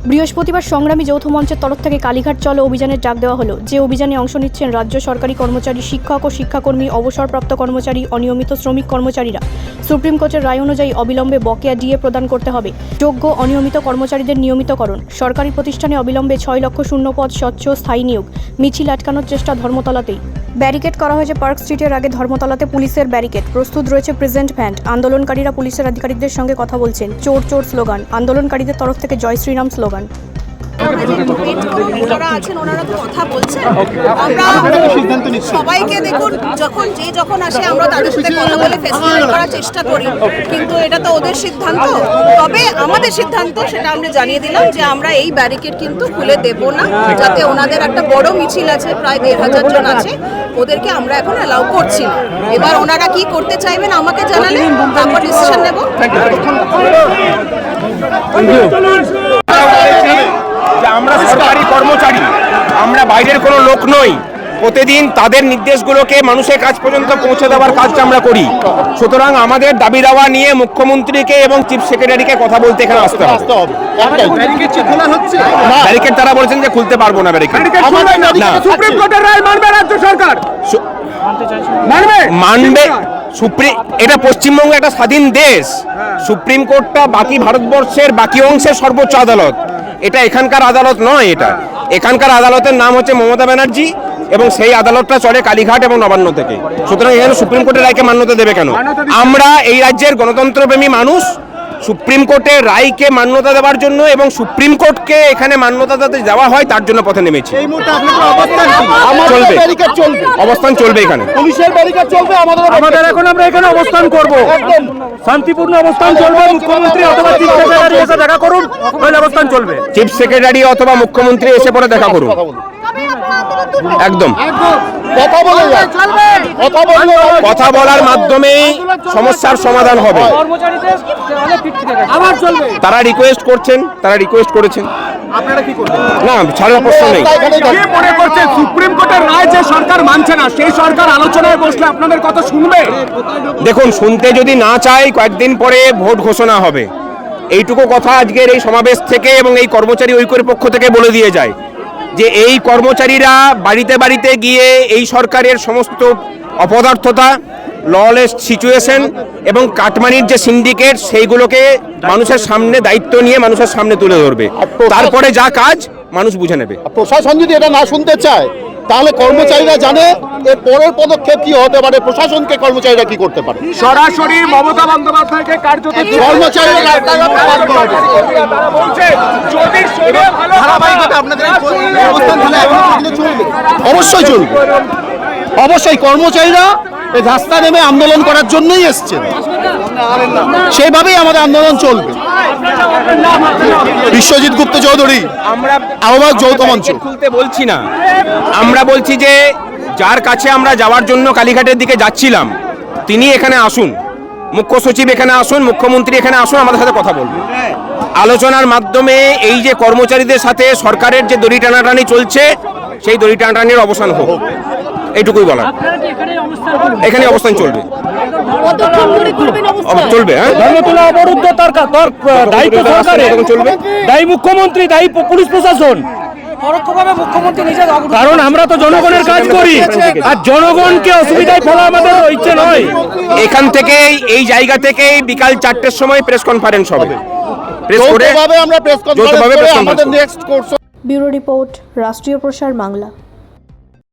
বৃহস্পতিবার সংগ্রামী যৌথ মঞ্চের তরফ থেকে কালীঘাট চলো অভিযানের ডাক দেওয়া হলো। যে অভিযানে অংশ নিচ্ছেন রাজ্য সরকারি কর্মচারী, শিক্ষক ও শিক্ষাকর্মী, অবসরপ্রাপ্ত কর্মচারী, অনিয়মিত শ্রমিক কর্মচারীরা। সুপ্রিম কোর্টের রায় অনুযায়ী অবিলম্বে বকেয়া ডিএ প্রদান করতে হবে। যোগ্য অনিয়মিত কর্মচারীদের নিয়মিতকরণ। সরকারি প্রতিষ্ঠানে অবিলম্বে 6 লক্ষ শূন্য পদ স্বচ্ছ স্থায়ী নিয়োগ। মিছিল আটকানোর চেষ্টা ধর্মতলাতেই। ব্যারিকেড করা হয়েছে পার্ক স্ট্রিটের আগে ধর্মতলাতে পুলিশের ব্যারিকেড। প্রস্তুত রয়েছে প্রেজেন্ট ভ্যান্ড। আন্দোলনকারীরা পুলিশের আধিকারিকদের সঙ্গে কথা বলছেন। চোর চোর স্লোগান। আন্দোলনকারীদের তরফ থেকে জয় শ্রীরাম স্লোগান। যারা আছেন ওনারা তো কথা বলছেন, আমরা সবাইকে দেখুন যখন আসে আমরা তাদের সাথে কথা বলে ফেসিলিটেট করার চেষ্টা করি, কিন্তু এটা তো ওদের সিদ্ধান্ত। তবে আমাদের সিদ্ধান্ত সেটা আমরা জানিয়ে দিলাম যে আমরা এই ব্যারিকেড কিন্তু খুলে দেব না, যাতে ওনাদের একটা বড় মিছিল আছে, প্রায় 1,500 জন আছে, ওদেরকে আমরা এখন অ্যালাউ করছি না। এবার ওনারা কি করতে চাইবেন আমাকে জানালে তারপর ডিসিশন নেব। আমরা সরকারি কর্মচারী, আমরা বাইরের কোনো লোক নই। প্রতিদিন তাদের নির্দেশগুলোকে মানুষের কাছ পর্যন্ত পৌঁছে দেওয়ার কাজটা আমরা করি। সুতরাং আমাদের দাবি দাওয়া নিয়ে মুখ্যমন্ত্রীকে এবং চিফ সেক্রেটারিকে কথা বলতে এখানে আসতে হবে। ব্যারিকেড তারা বলছেন যে খুলতে পারবো না। ব্যারিকেড সুপ্রিম কোর্টের রায় মানবে রাজ্য সরকার, মানবে। এটা পশ্চিমবঙ্গ একটা স্বাধীন দেশ। সুপ্রিম কোর্টটা বাকি ভারতবর্ষের বাকি অংশের সর্বোচ্চ আদালত। এটা এখানকার আদালত নয়। এটা এখানকার আদালতের নাম হচ্ছে মমতা ব্যানার্জি, এবং সেই আদালতটা চলে কালীঘাট এবং নবান্ন থেকে। সুতরাং এখানে সুপ্রিম কোর্টের রায়কে মান্যতা দেবে কেন? আমরা এই রাজ্যের গণতন্ত্রপ্রেমী মানুষ। সুপ্রিম কোর্টের রায়কে মান্যতা দেওয়ার জন্য এবং সুপ্রিম কোর্টকে এখানে মান্যতা দেওয়া হয় তার জন্য পথে নেমেছি। অবস্থান চলবে এখানে। আমাদের এখন আমরা এখানে অবস্থান করব, শান্তিপূর্ণ অবস্থান চলবে। মুখ্যমন্ত্রী অথবা চিফ সেক্রেটারি এসে দেখা করুন, তাহলে অবস্থান চলবে। চিফ সেক্রেটারি অথবা মুখ্যমন্ত্রী এসে পরে দেখা করুন। একদম কথা বলার মাধ্যমেই সমস্যার সমাধান হবে। তারা রিকোয়েস্ট করেছেন। আপনারা কি করবেন? না, ছাড়ার প্রশ্ন নেই। কি মনে করছেন সুপ্রিম কোর্টের রায় যে সরকার মানছে না, সেই সরকার আলোচনায় বসলে আপনাদের কথা শুনবে? দেখুন, শুনতে যদি না চাই, কয়েকদিন পরে ভোট ঘোষণা হবে। এইটুকু কথা আজকের এই সমাবেশ থেকে এবং এই কর্মচারী ঐক্যের পক্ষ থেকে বলে দিয়ে যায় যে এই কর্মচারীরা বাড়িতে বাড়িতে গিয়ে এই সরকারের সমস্ত অপদার্থতা, ললেস সিচুয়েশন এবং কাটমানির যে সিন্ডিকেট, সেইগুলোকে মানুষের সামনে দায়িত্ব নিয়ে মানুষের সামনে তুলে ধরবে। তারপরে যা কাজ মানুষ বুঝে নেবে। প্রশাসন যদি এটা না শুনতে চায়, তাহলে কর্মচারীরা জানে এর পরের পদক্ষেপ কি হতে পারে। প্রশাসনকে কর্মচারীরা কি করতে পারে? সরাসরি মমতা বন্দ্যোপাধ্যায়কে কার্যত অবশ্যই চলবে। অবশ্যই কর্মচারীরা এই রাস্তা নেমে আন্দোলন করার জন্যই এসছেন, সেইভাবেই আমাদের আন্দোলন চলবে। বিশ্বজিৎ গুপ্ত চৌধুরী, আহ্বায়ক যৌথ মঞ্চ। খুলতে বলছি না, আমরা বলছি যে যার কাছে আমরা যাওয়ার জন্য কালীঘাটের দিকে যাচ্ছিলাম তিনি এখানে আসুন, মুখ্য সচিব এখানে আসুন, মুখ্যমন্ত্রী এখানে আসুন, আমাদের সাথে কথা বলবেন। আলোচনার মাধ্যমে এই যে কর্মচারীদের সাথে সরকারের যে দড়ি টানাটানি চলছে, সেই দড়ি টানাটানির অবসান হোক, এইটুকুই বলা। এখানে অবস্থান চলবে। হ্যাঁ, ধর্মতলা অবরুদ্ধ দায়িত্ব সরকারের, চলবে। দায়ী মুখ্যমন্ত্রী, দায়ী পুলিশ প্রশাসন। কারণ আমরা তো জনগণের কাজ করি, আর জনগণকে অসুবিধায় ফেলা আমাদের ইচ্ছে নয়। এখান থেকে এই জায়গা থেকে বিকাল 4টের সময় প্রেস কনফারেন্স হবে। আমরা প্রেস কনফারেন্স করে আমাদের নেক্সট কোর্স। ব্যুরো রিপোর্ট, রাষ্ট্রীয় প্রসার বাংলা।